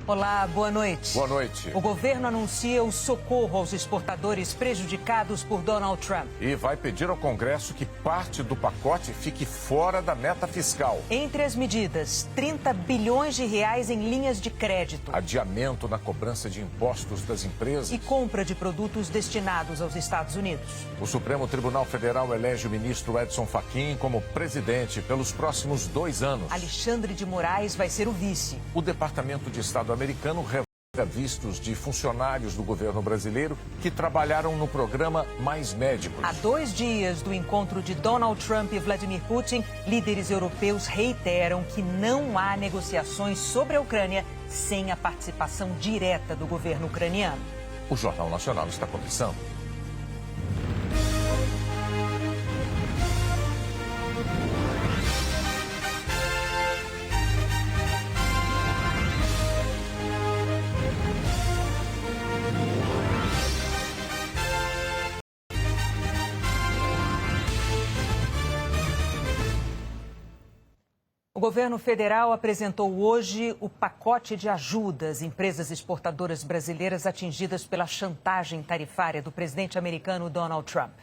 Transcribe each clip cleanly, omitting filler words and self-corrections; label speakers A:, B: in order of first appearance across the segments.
A: Olá, boa noite.
B: Boa noite.
A: O governo anuncia o socorro aos exportadores prejudicados por Donald Trump.
B: E vai pedir ao Congresso que parte do pacote fique fora da meta fiscal.
A: Entre as medidas, 30 bilhões de reais em linhas de crédito.
B: Adiamento na cobrança de impostos das empresas.
A: E compra de produtos destinados aos Estados Unidos.
B: O Supremo Tribunal Federal elege o ministro Edson Fachin como presidente pelos próximos 2 anos.
A: Alexandre de Moraes vai ser o vice.
B: O Departamento de Estado americano revoga vistos de funcionários do governo brasileiro que trabalharam no programa Mais Médicos.
A: Há 2 dias do encontro de Donald Trump e Vladimir Putin, líderes europeus reiteram que não há negociações sobre a Ucrânia sem a participação direta do governo ucraniano.
B: O Jornal Nacional está começando.
A: O governo federal apresentou hoje o pacote de ajuda às empresas exportadoras brasileiras atingidas pela chantagem tarifária do presidente americano Donald Trump.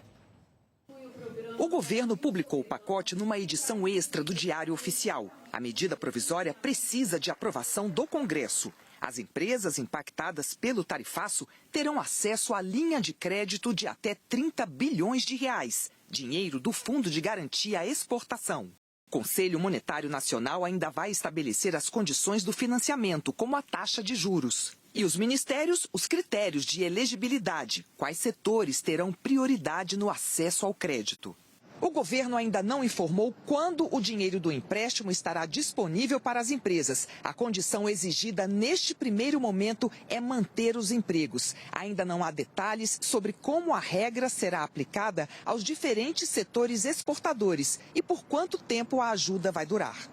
C: O governo publicou o pacote numa edição extra do Diário Oficial. A medida provisória precisa de aprovação do Congresso. As empresas impactadas pelo tarifaço terão acesso à linha de crédito de até 30 bilhões de reais, dinheiro do Fundo de Garantia à Exportação. O Conselho Monetário Nacional ainda vai estabelecer as condições do financiamento, como a taxa de juros. E os ministérios, os critérios de elegibilidade, quais setores terão prioridade no acesso ao crédito. O governo ainda não informou quando o dinheiro do empréstimo estará disponível para as empresas. A condição exigida neste primeiro momento é manter os empregos. Ainda não há detalhes sobre como a regra será aplicada aos diferentes setores exportadores e por quanto tempo a ajuda vai durar.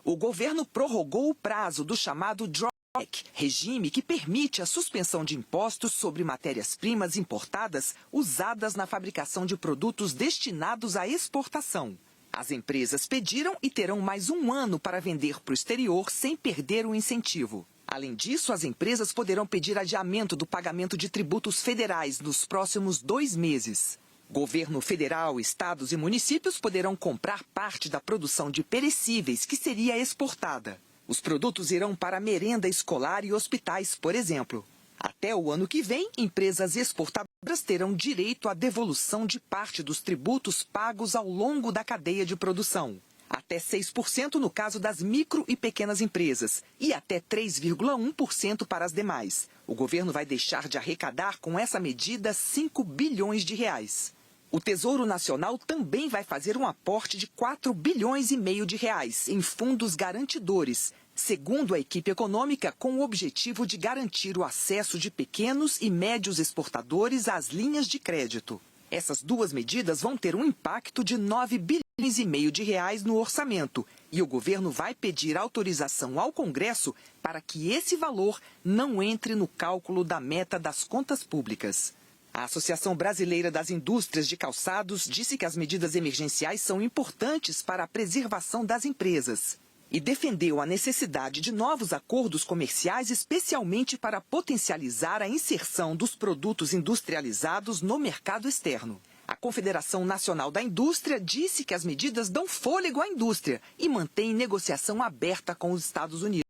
C: O governo prorrogou o prazo do chamado drawback, regime que permite a suspensão de impostos sobre matérias-primas importadas usadas na fabricação de produtos destinados à exportação. As empresas pediram e terão mais 1 ano para vender para o exterior sem perder o incentivo. Além disso, as empresas poderão pedir adiamento do pagamento de tributos federais nos próximos 2 meses. Governo federal, estados e municípios poderão comprar parte da produção de perecíveis que seria exportada. Os produtos irão para merenda escolar e hospitais, por exemplo. Até o ano que vem, empresas exportadoras terão direito à devolução de parte dos tributos pagos ao longo da cadeia de produção. Até 6% no caso das micro e pequenas empresas e até 3,1% para as demais. O governo vai deixar de arrecadar com essa medida 5 bilhões de reais. O Tesouro Nacional também vai fazer um aporte de 4,5 bilhões de reais em fundos garantidores, segundo a equipe econômica, com o objetivo de garantir o acesso de pequenos e médios exportadores às linhas de crédito. Essas 2 medidas vão ter um impacto de 9,5 bilhões de reais no orçamento e o governo vai pedir autorização ao Congresso para que esse valor não entre no cálculo da meta das contas públicas. A Associação Brasileira das Indústrias de Calçados disse que as medidas emergenciais são importantes para a preservação das empresas e defendeu a necessidade de novos acordos comerciais, especialmente para potencializar a inserção dos produtos industrializados no mercado externo. A Confederação Nacional da Indústria disse que as medidas dão fôlego à indústria e mantém negociação aberta com os Estados Unidos.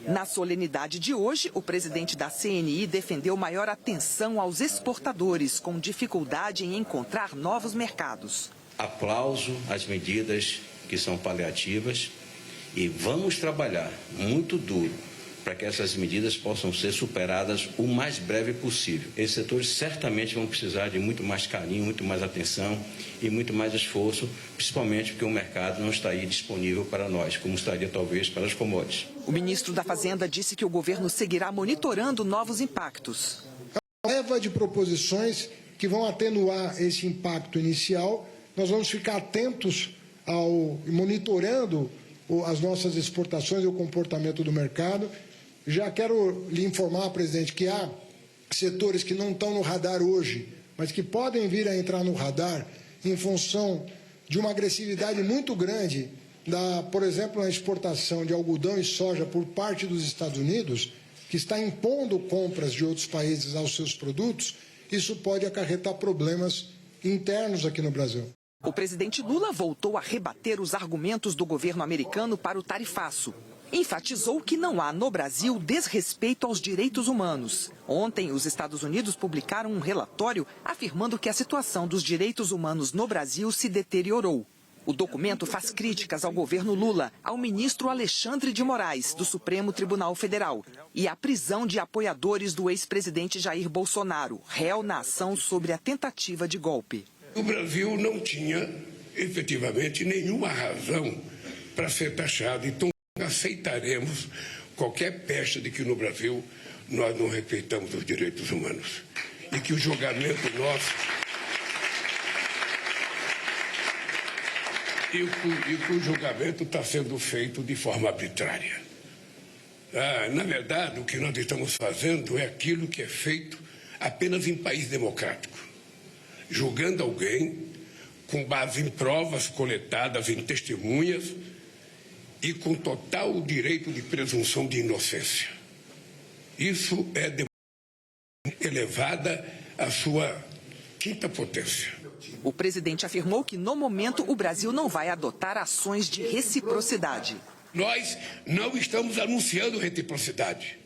C: Na solenidade de hoje, o presidente da CNI defendeu maior atenção aos exportadores com dificuldade em encontrar novos mercados.
D: Aplauso às medidas que são paliativas e vamos trabalhar muito duro para que essas medidas possam ser superadas o mais breve possível. Esses setores certamente vão precisar de muito mais carinho, muito mais atenção e muito mais esforço, principalmente porque o mercado não está aí disponível para nós, como estaria talvez para as commodities.
C: O ministro da Fazenda disse que o governo seguirá monitorando novos impactos.
E: A leva de proposições que vão atenuar esse impacto inicial, nós vamos ficar atentos monitorando as nossas exportações e o comportamento do mercado. Já quero lhe informar, presidente, que há setores que não estão no radar hoje, mas que podem vir a entrar no radar em função de uma agressividade muito grande, por exemplo, na exportação de algodão e soja por parte dos Estados Unidos, que está impondo compras de outros países aos seus produtos, isso pode acarretar problemas internos aqui no Brasil.
C: O presidente Lula voltou a rebater os argumentos do governo americano para o tarifaço. Enfatizou que não há no Brasil desrespeito aos direitos humanos. Ontem, os Estados Unidos publicaram um relatório afirmando que a situação dos direitos humanos no Brasil se deteriorou. O documento faz críticas ao governo Lula, ao ministro Alexandre de Moraes, do Supremo Tribunal Federal, e à prisão de apoiadores do ex-presidente Jair Bolsonaro, réu na ação sobre a tentativa de golpe.
F: O Brasil não tinha, efetivamente, nenhuma razão para ser taxado, então aceitaremos qualquer pecha de que no Brasil nós não respeitamos os direitos humanos e que o julgamento nosso e que o julgamento está sendo feito de forma arbitrária. Na verdade, o que nós estamos fazendo é aquilo que é feito apenas em país democrático, julgando alguém com base em provas coletadas em testemunhas e com total direito de presunção de inocência. Isso é elevada à sua quinta potência.
C: O presidente afirmou que, no momento, o Brasil não vai adotar ações de reciprocidade.
F: Nós não estamos anunciando reciprocidade.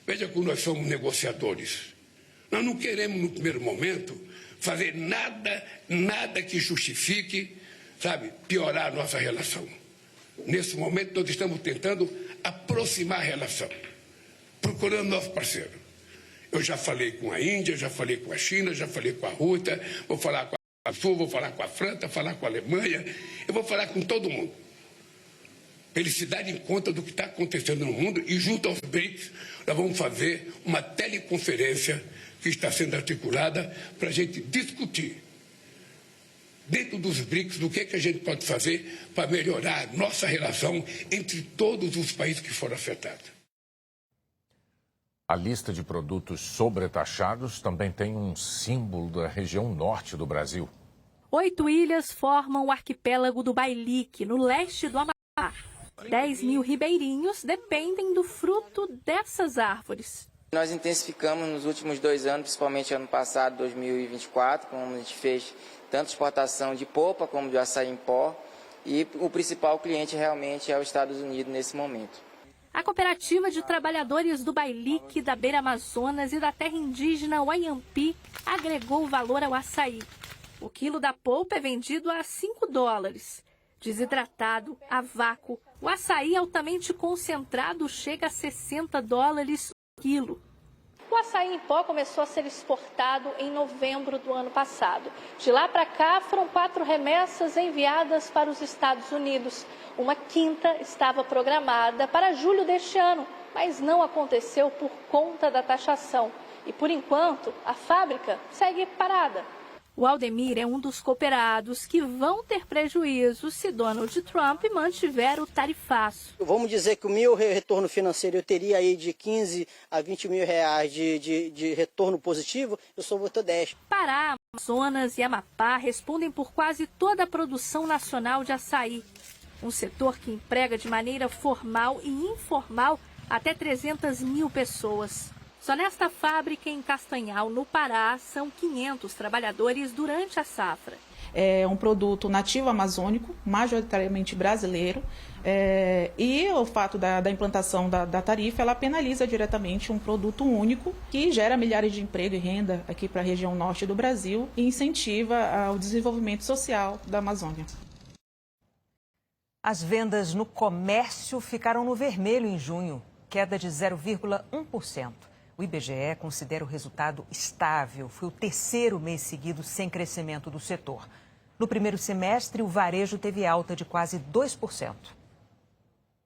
F: Veja como nós somos negociadores. Nós não queremos, no primeiro momento, fazer nada que justifique, piorar a nossa relação. Nesse momento, nós estamos tentando aproximar a relação, procurando nosso parceiro. Eu já falei com a Índia, já falei com a China, já falei com a Rússia, vou falar com a Sul, vou falar com a França, falar com a Alemanha, eu vou falar com todo mundo. Para eles se darem conta do que está acontecendo no mundo e, junto aos BRICS, nós vamos fazer uma teleconferência que está sendo articulada para a gente discutir, dentro dos BRICS, do que a gente pode fazer para melhorar a nossa relação entre todos os países que foram afetados.
B: A lista de produtos sobretaxados também tem um símbolo da região norte do Brasil.
G: 8 ilhas formam o arquipélago do Bailique, no leste do Amapá. 10 mil ribeirinhos dependem do fruto dessas árvores.
H: Nós intensificamos nos últimos 2 anos, principalmente ano passado, 2024, como a gente fez tanto exportação de polpa como de açaí em pó. E o principal cliente realmente é os Estados Unidos nesse momento.
G: A cooperativa de trabalhadores do Bailique, da Beira Amazonas e da terra indígena Wayampi agregou valor ao açaí. O quilo da polpa é vendido a $5. Desidratado, a vácuo, o açaí altamente concentrado chega a $60 o quilo. O açaí em pó começou a ser exportado em novembro do ano passado. De lá para cá, foram 4 remessas enviadas para os Estados Unidos. Uma quinta estava programada para julho deste ano, mas não aconteceu por conta da taxação. E, por enquanto, a fábrica segue parada. O Aldemir é um dos cooperados que vão ter prejuízo se Donald Trump mantiver o tarifaço.
I: Vamos dizer que o meu retorno financeiro eu teria aí de 15 a 20 mil reais de retorno positivo, eu só vou ter 10.
G: Pará, Amazonas e Amapá respondem por quase toda a produção nacional de açaí. Um setor que emprega de maneira formal e informal até 300 mil pessoas. Só nesta fábrica em Castanhal, no Pará, são 500 trabalhadores durante a safra.
J: É um produto nativo amazônico, majoritariamente brasileiro, e o fato da implantação da tarifa, ela penaliza diretamente um produto único que gera milhares de emprego e renda aqui para a região norte do Brasil e incentiva o desenvolvimento social da Amazônia.
A: As vendas no comércio ficaram no vermelho em junho, queda de 0,1%. O IBGE considera o resultado estável. Foi o 3º mês seguido sem crescimento do setor. No primeiro semestre, o varejo teve alta de quase 2%.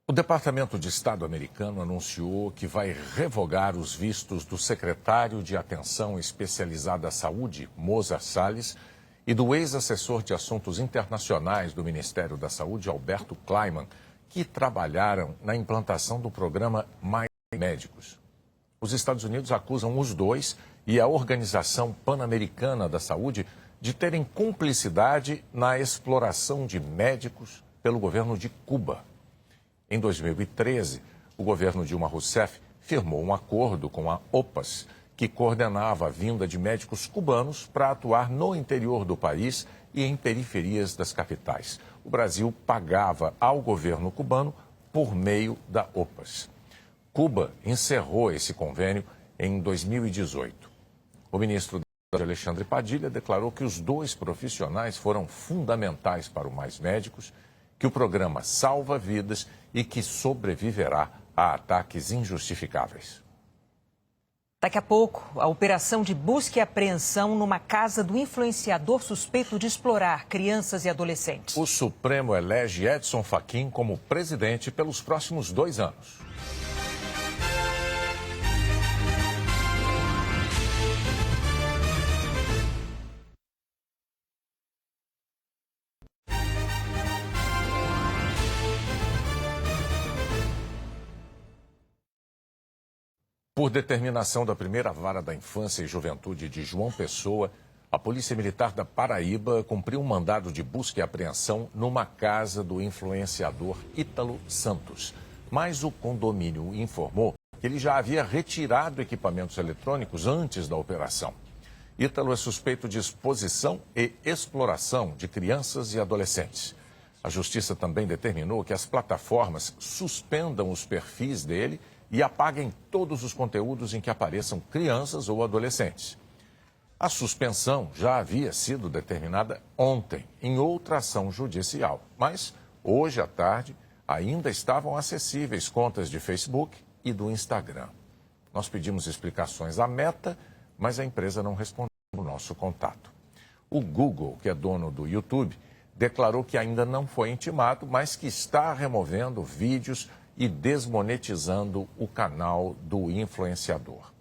B: O Departamento de Estado americano anunciou que vai revogar os vistos do secretário de Atenção Especializada à Saúde, Moza Salles, e do ex-assessor de Assuntos Internacionais do Ministério da Saúde, Alberto Kleiman, que trabalharam na implantação do programa Mais Médicos. Os Estados Unidos acusam os dois e a Organização Pan-Americana da Saúde de terem cumplicidade na exploração de médicos pelo governo de Cuba. Em 2013, o governo Dilma Rousseff firmou um acordo com a OPAS, que coordenava a vinda de médicos cubanos para atuar no interior do país e em periferias das capitais. O Brasil pagava ao governo cubano por meio da OPAS. Cuba encerrou esse convênio em 2018. O ministro Alexandre Padilha declarou que os dois profissionais foram fundamentais para o Mais Médicos, que o programa salva vidas e que sobreviverá a ataques injustificáveis.
A: Daqui a pouco, a operação de busca e apreensão numa casa do influenciador suspeito de explorar crianças e adolescentes.
B: O Supremo elege Edson Fachin como presidente pelos próximos 2 anos. Por determinação da primeira vara da infância e juventude de João Pessoa, a Polícia Militar da Paraíba cumpriu um mandado de busca e apreensão numa casa do influenciador Ítalo Santos. Mas o condomínio informou que ele já havia retirado equipamentos eletrônicos antes da operação. Ítalo é suspeito de exposição e exploração de crianças e adolescentes. A Justiça também determinou que as plataformas suspendam os perfis dele e apaguem todos os conteúdos em que apareçam crianças ou adolescentes. A suspensão já havia sido determinada ontem em outra ação judicial, mas hoje à tarde ainda estavam acessíveis contas de Facebook e do Instagram. Nós pedimos explicações à Meta, mas a empresa não respondeu ao nosso contato. O Google, que é dono do YouTube, declarou que ainda não foi intimado, mas que está removendo vídeos e desmonetizando o canal do influenciador.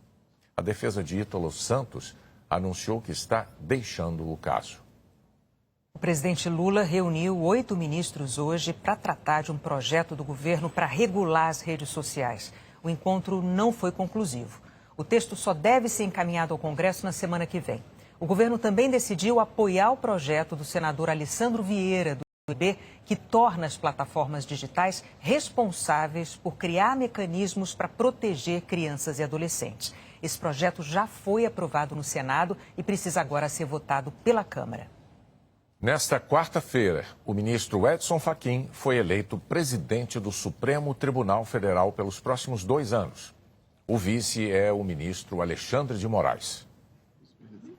B: A defesa de Ítalo Santos anunciou que está deixando o caso.
A: O presidente Lula reuniu 8 ministros hoje para tratar de um projeto do governo para regular as redes sociais. O encontro não foi conclusivo. O texto só deve ser encaminhado ao Congresso na semana que vem. O governo também decidiu apoiar o projeto do senador Alessandro Vieira, do PB, que torna as plataformas digitais responsáveis por criar mecanismos para proteger crianças e adolescentes. Esse projeto já foi aprovado no Senado e precisa agora ser votado pela Câmara.
B: Nesta quarta-feira, o ministro Edson Fachin foi eleito presidente do Supremo Tribunal Federal pelos próximos 2 anos. O vice é o ministro Alexandre de Moraes.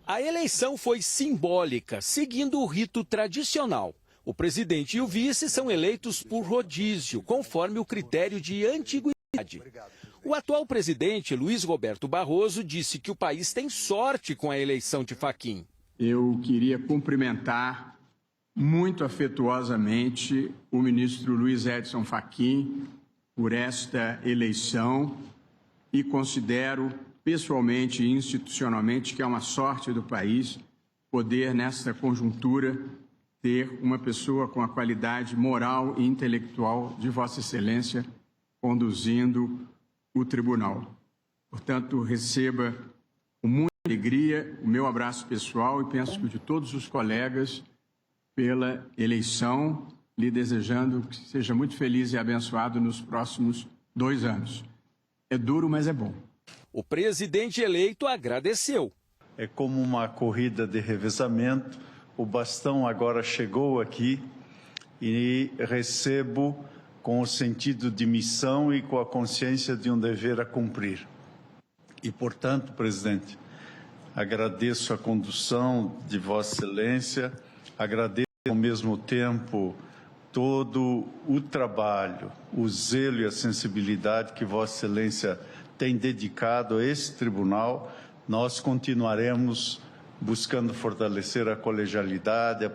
K: A eleição foi simbólica, seguindo o rito tradicional. O presidente e o vice são eleitos por rodízio, conforme o critério de antiguidade. O atual presidente, Luiz Roberto Barroso, disse que o país tem sorte com a eleição de Fachin.
L: Eu queria cumprimentar muito afetuosamente o ministro Luiz Edson Fachin por esta eleição e considero pessoalmente e institucionalmente que é uma sorte do país poder, nesta conjuntura, ter uma pessoa com a qualidade moral e intelectual de Vossa Excelência conduzindo o tribunal. Portanto, receba com muita alegria o meu abraço pessoal e penso que de todos os colegas pela eleição, lhe desejando que seja muito feliz e abençoado nos próximos 2 anos. É duro, mas é bom.
K: O presidente eleito agradeceu.
M: É como uma corrida de revezamento. O bastão agora chegou aqui e recebo com o sentido de missão e com a consciência de um dever a cumprir. E, portanto, presidente, agradeço a condução de Vossa Excelência, agradeço ao mesmo tempo todo o trabalho, o zelo e a sensibilidade que Vossa Excelência tem dedicado a esse tribunal. Nós continuaremos buscando fortalecer a colegialidade, a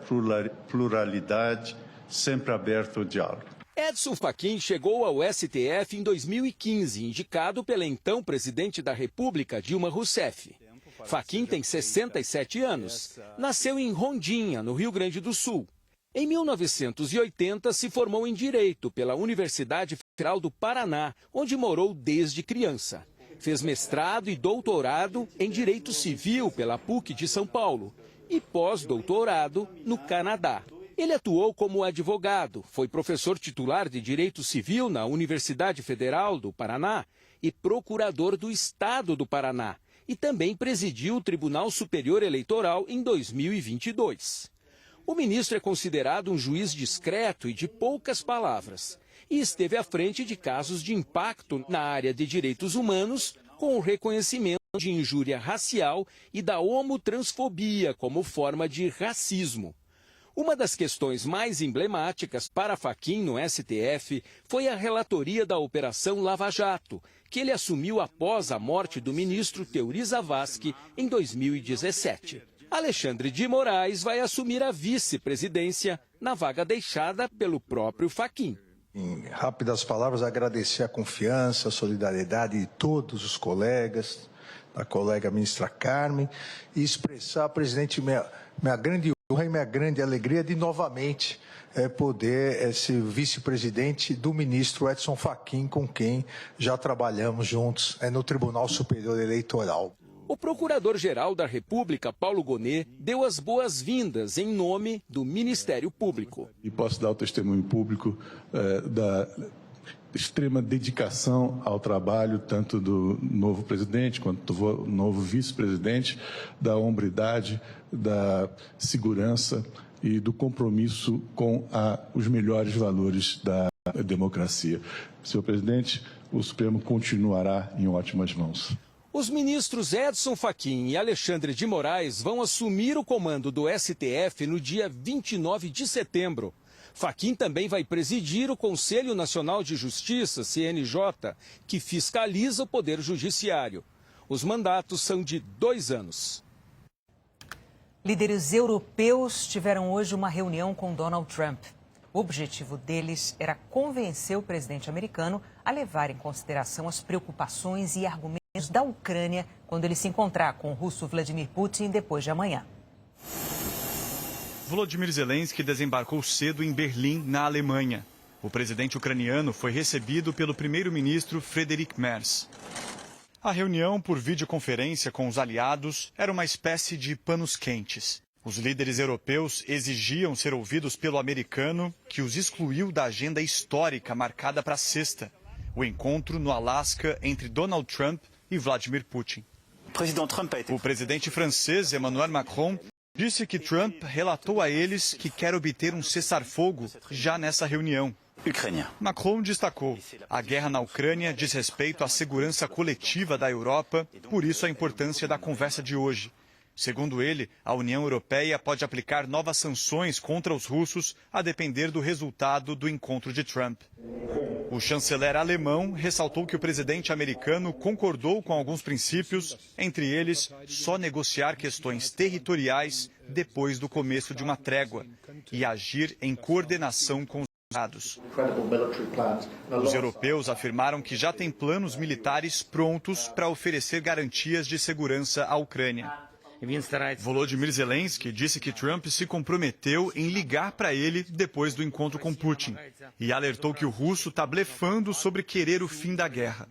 M: pluralidade, sempre aberto ao diálogo.
K: Edson Fachin chegou ao STF em 2015, indicado pela então presidente da República, Dilma Rousseff. Fachin tem 67 anos. Nasceu em Rondinha, no Rio Grande do Sul. Em 1980, se formou em Direito pela Universidade Federal do Paraná, onde morou desde criança. Fez mestrado e doutorado em Direito Civil pela PUC de São Paulo e pós-doutorado no Canadá. Ele atuou como advogado, foi professor titular de Direito Civil na Universidade Federal do Paraná e procurador do Estado do Paraná, e também presidiu o Tribunal Superior Eleitoral em 2022. O ministro é considerado um juiz discreto e de poucas palavras, e esteve à frente de casos de impacto na área de direitos humanos, com o reconhecimento de injúria racial e da homotransfobia como forma de racismo. Uma das questões mais emblemáticas para Fachin no STF foi a relatoria da Operação Lava Jato, que ele assumiu após a morte do ministro Teori Zavascki em 2017. Alexandre de Moraes vai assumir a vice-presidência na vaga deixada pelo próprio Fachin.
N: Em rápidas palavras, agradecer a confiança, a solidariedade de todos os colegas, da colega ministra Carmen, e expressar, presidente, minha grande honra e minha grande alegria de novamente poder ser vice-presidente do ministro Edson Fachin, com quem já trabalhamos juntos no Tribunal Superior Eleitoral.
K: O Procurador-Geral da República, Paulo Gonet, deu as boas-vindas em nome do Ministério Público.
O: E posso dar o testemunho público da extrema dedicação ao trabalho, tanto do novo presidente quanto do novo vice-presidente, da hombridade, da segurança e do compromisso com os melhores valores da democracia. Senhor presidente, o Supremo continuará em ótimas mãos.
K: Os ministros Edson Fachin e Alexandre de Moraes vão assumir o comando do STF no dia 29 de setembro. Fachin também vai presidir o Conselho Nacional de Justiça, CNJ, que fiscaliza o Poder Judiciário. Os mandatos são de 2 anos.
A: Líderes europeus tiveram hoje uma reunião com Donald Trump. O objetivo deles era convencer o presidente americano a levar em consideração as preocupações e argumentos da Ucrânia quando ele se encontrar com o russo Vladimir Putin depois de amanhã.
P: Volodymyr Zelensky desembarcou cedo em Berlim, na Alemanha. O presidente ucraniano foi recebido pelo primeiro-ministro Friedrich Merz. A reunião por videoconferência com os aliados era uma espécie de panos quentes. Os líderes europeus exigiam ser ouvidos pelo americano, que os excluiu da agenda histórica marcada para sexta, o encontro no Alasca entre Donald Trump e Vladimir Putin. O presidente francês Emmanuel Macron disse que Trump relatou a eles que quer obter um cessar-fogo já nessa reunião. Macron destacou: a guerra na Ucrânia diz respeito à segurança coletiva da Europa, por isso a importância da conversa de hoje. Segundo ele, a União Europeia pode aplicar novas sanções contra os russos a depender do resultado do encontro de Trump. O chanceler alemão ressaltou que o presidente americano concordou com alguns princípios, entre eles, só negociar questões territoriais depois do começo de uma trégua e agir em coordenação com os Estados. Os europeus afirmaram que já têm planos militares prontos para oferecer garantias de segurança à Ucrânia. Volodymyr Zelensky disse que Trump se comprometeu em ligar para ele depois do encontro com Putin e alertou que o russo está blefando sobre querer o fim da guerra.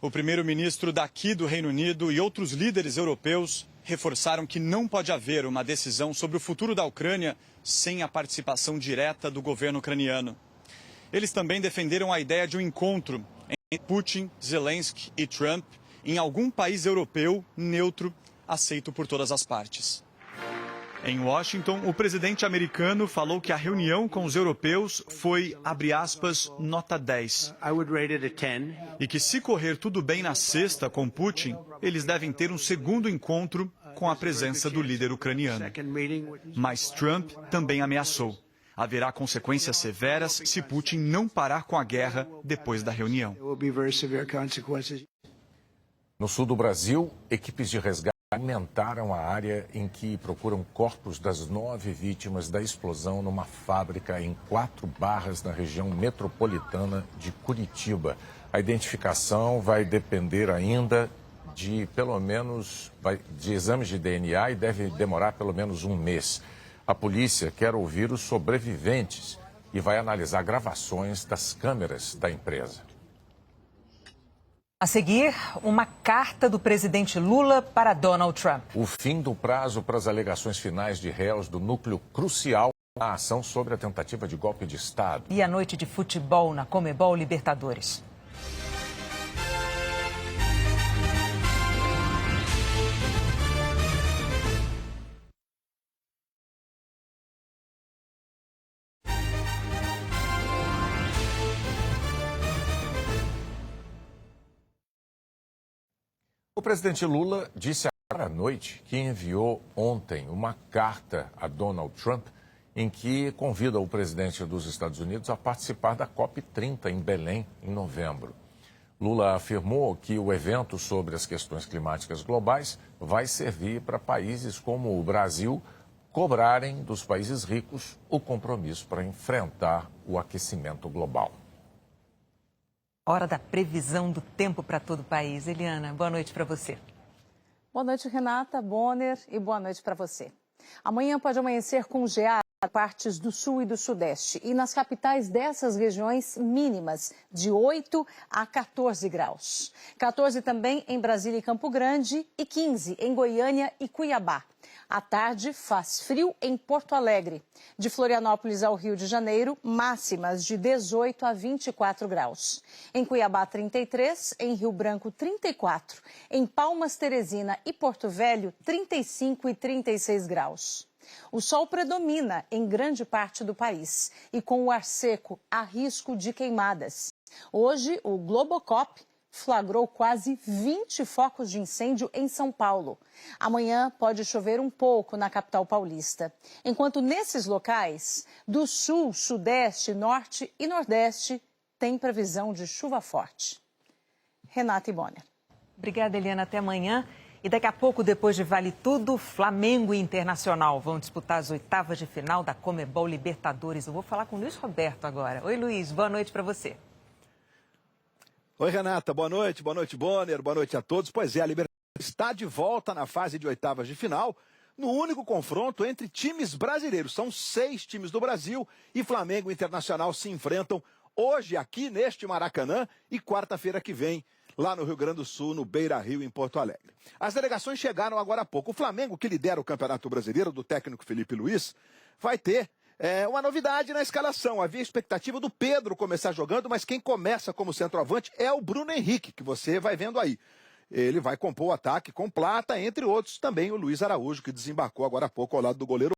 P: O primeiro-ministro daqui do Reino Unido e outros líderes europeus reforçaram que não pode haver uma decisão sobre o futuro da Ucrânia sem a participação direta do governo ucraniano. Eles também defenderam a ideia de um encontro entre Putin, Zelensky e Trump em algum país europeu neutro, aceito por todas as partes. Em Washington, o presidente americano falou que a reunião com os europeus foi, abre aspas, nota 10. E que se correr tudo bem na sexta com Putin, eles devem ter um segundo encontro com a presença do líder ucraniano. Mas Trump também ameaçou: haverá consequências severas se Putin não parar com a guerra depois da reunião.
B: No sul do Brasil, equipes de resgate aumentaram a área em que procuram corpos das 9 vítimas da explosão numa fábrica em 4 Barras, na região metropolitana de Curitiba. A identificação vai depender ainda de exames de DNA e deve demorar pelo menos um mês. A polícia quer ouvir os sobreviventes e vai analisar gravações das câmeras da empresa.
A: A seguir, uma carta do presidente Lula para Donald Trump.
B: O fim do prazo para as alegações finais de réus do núcleo crucial da ação sobre a tentativa de golpe de Estado.
A: E a noite de futebol na Comebol Libertadores.
B: O presidente Lula disse agora à noite que enviou ontem uma carta a Donald Trump em que convida o presidente dos Estados Unidos a participar da COP30 em Belém, em novembro. Lula afirmou que o evento sobre as questões climáticas globais vai servir para países como o Brasil cobrarem dos países ricos o compromisso para enfrentar o aquecimento global.
A: Hora da previsão do tempo para todo o país. Eliana, boa noite para você.
Q: Boa noite, Renata, Bonner, e boa noite para você. Amanhã pode amanhecer com geada em partes do sul e do sudeste. E nas capitais dessas regiões, mínimas de 8 a 14 graus. 14 também em Brasília e Campo Grande e 15 em Goiânia e Cuiabá. À tarde, faz frio em Porto Alegre. De Florianópolis ao Rio de Janeiro, máximas de 18 a 24 graus. Em Cuiabá, 33, em Rio Branco, 34. Em Palmas, Teresina e Porto Velho, 35 e 36 graus. O sol predomina em grande parte do país e com o ar seco há risco de queimadas. Hoje, o Globocop flagrou quase 20 focos de incêndio em São Paulo. Amanhã pode chover um pouco na capital paulista. Enquanto nesses locais, do sul, sudeste, norte e nordeste, tem previsão de chuva forte. Renata e Bonner.
A: Obrigada, Eliana. Até amanhã. E daqui a pouco, depois de Vale Tudo, Flamengo e Internacional vão disputar as oitavas de final da Comebol Libertadores. Eu vou falar com o Luiz Roberto agora. Oi, Luiz. Boa noite para você.
R: Oi, Renata. Boa noite, Bonner. Boa noite a todos. Pois é, a Libertadores está de volta na fase de oitavas de final, no único confronto entre times brasileiros. São 6 times do Brasil e Flamengo e Internacional se enfrentam hoje aqui neste Maracanã e quarta-feira que vem lá no Rio Grande do Sul, no Beira-Rio, em Porto Alegre. As delegações chegaram agora há pouco. O Flamengo, que lidera o Campeonato Brasileiro, do técnico Felipe Luiz, vai ter uma novidade na escalação. Havia expectativa do Pedro começar jogando, mas quem começa como centroavante é o Bruno Henrique, que você vai vendo aí. Ele vai compor o ataque com Plata, entre outros, também o Luiz Araújo, que desembarcou agora há pouco ao lado do goleiro.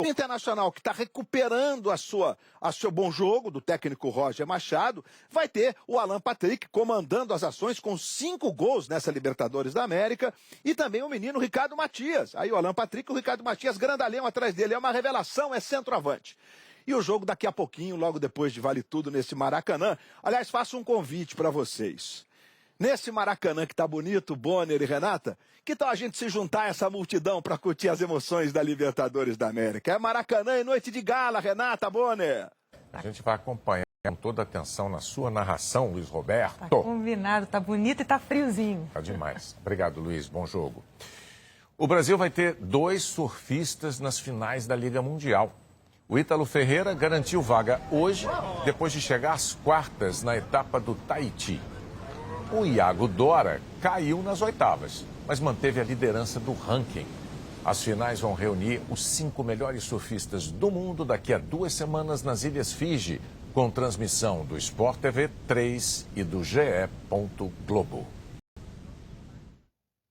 R: O Internacional, que está recuperando a seu bom jogo, do técnico Roger Machado, vai ter o Alan Patrick comandando as ações com 5 gols nessa Libertadores da América e também o menino Ricardo Matias. Aí o Alan Patrick e o Ricardo Matias, grandalhão atrás dele, é uma revelação, é centroavante. E o jogo daqui a pouquinho, logo depois de Vale Tudo nesse Maracanã. Aliás, faço um convite para vocês. Nesse Maracanã que tá bonito, Bonner e Renata, que tal a gente se juntar a essa multidão para curtir as emoções da Libertadores da América? É Maracanã e noite de gala, Renata, Bonner.
B: A gente vai acompanhar com toda a atenção na sua narração, Luiz Roberto.
A: Tá combinado, tá bonito e tá friozinho.
B: Tá demais. Obrigado, Luiz. Bom jogo. O Brasil vai ter 2 surfistas nas finais da Liga Mundial. O Ítalo Ferreira garantiu vaga hoje, depois de chegar às quartas na etapa do Tahiti. O Iago Dora caiu nas oitavas, mas manteve a liderança do ranking. As finais vão reunir os 5 melhores surfistas do mundo daqui a 2 semanas nas Ilhas Fiji, com transmissão do Sport TV 3 e do GE. Globo.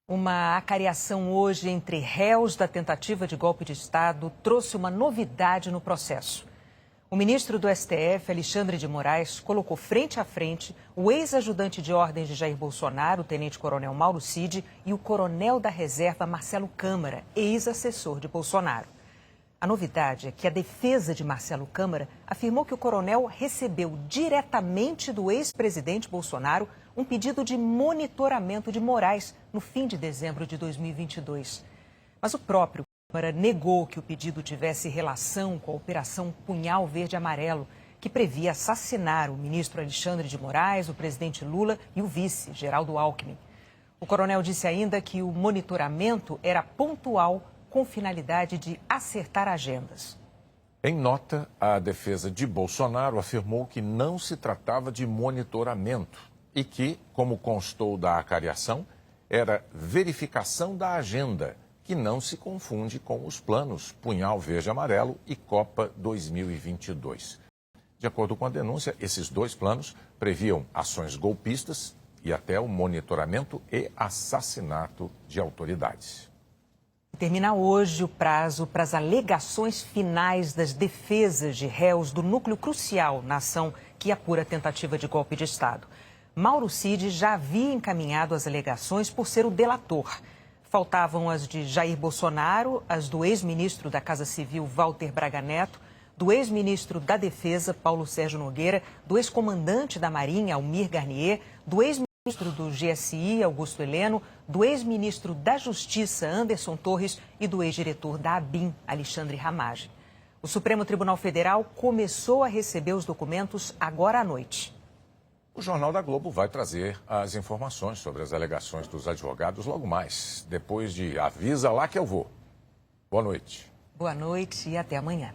A: Uma acariação hoje entre réus da tentativa de golpe de Estado trouxe uma novidade no processo. O ministro do STF, Alexandre de Moraes, colocou frente a frente o ex-ajudante de ordens de Jair Bolsonaro, o tenente-coronel Mauro Cid, e o coronel da reserva Marcelo Câmara, ex-assessor de Bolsonaro. A novidade é que a defesa de Marcelo Câmara afirmou que o coronel recebeu diretamente do ex-presidente Bolsonaro um pedido de monitoramento de Moraes no fim de dezembro de 2022. Mas o próprio Câmara negou que o pedido tivesse relação com a Operação Punhal Verde Amarelo, que previa assassinar o ministro Alexandre de Moraes, o presidente Lula e o vice, Geraldo Alckmin. O coronel disse ainda que o monitoramento era pontual, com finalidade de acertar agendas.
B: Em nota, a defesa de Bolsonaro afirmou que não se tratava de monitoramento e que, como constou da acariação, era verificação da agenda, que não se confunde com os planos Punhal Verde e Amarelo e Copa 2022. De acordo com a denúncia, esses dois planos previam ações golpistas e até o monitoramento e assassinato de autoridades.
A: Termina hoje o prazo para as alegações finais das defesas de réus do núcleo crucial na ação que apura a tentativa de golpe de Estado. Mauro Cid já havia encaminhado as alegações por ser o delator. Faltavam as de Jair Bolsonaro, as do ex-ministro da Casa Civil, Walter Braga Neto, do ex-ministro da Defesa, Paulo Sérgio Nogueira, do ex-comandante da Marinha, Almir Garnier, do ex-ministro do GSI, Augusto Heleno, do ex-ministro da Justiça, Anderson Torres, e do ex-diretor da ABIN, Alexandre Ramage. O Supremo Tribunal Federal começou a receber os documentos agora à noite.
B: O Jornal da Globo vai trazer as informações sobre as alegações dos advogados logo mais, depois de Avisa Lá Que Eu Vou. Boa noite.
A: Boa noite e até amanhã.